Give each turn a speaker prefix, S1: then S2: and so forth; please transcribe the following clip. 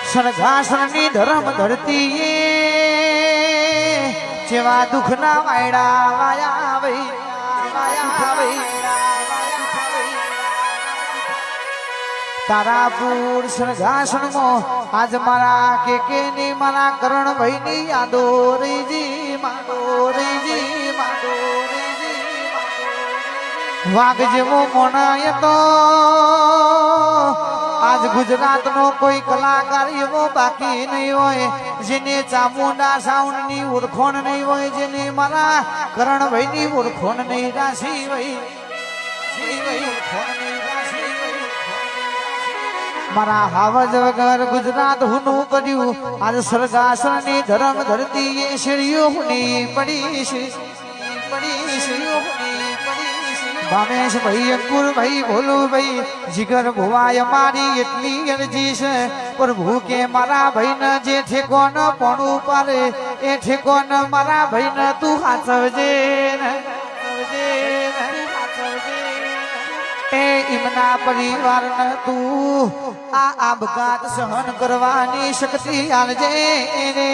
S1: સરઘાસણની ધર્મ ધરતી જેવા દુઃખના વાયડા વાયા વઈ તારાપુર સરઘાસણમાં આજ મારા કે ની મારા કરણભાઈ ની યાદો રહીજી વાઘ જેવો મોણાય તો આજ ગુજરાત નો કોઈ કલાકાર એવો બાકી નહીં હોય જેને ચામુંડા સાઉન્ડ ની ઓળખોણ નહીં હોય જેને મારા કરણભાઈ ની ઓળખોણ નહીં રાશી વઈ મારા હાવજ વગર ગુજરાત હુનું કર્યું આજ સરઘાસણ ની ધર્મ ધરતી એ શેરીઓ હુની પડી છે ભાવેશ ભાઈ અંકુર ભાઈ ભોલું ભાઈ જીગર ભુવાય મારી એટલી અરજી છે પ્રભુ કે મારા ભાઈ ને જે ઠેકોન પોણું પારે એ ઠેકોન મારા ભાઈ ને તું હાચવજે એ ઇમના પરિવાર ને તું આ આપઘાત સહન કરવાની શક્તિ આલજે રે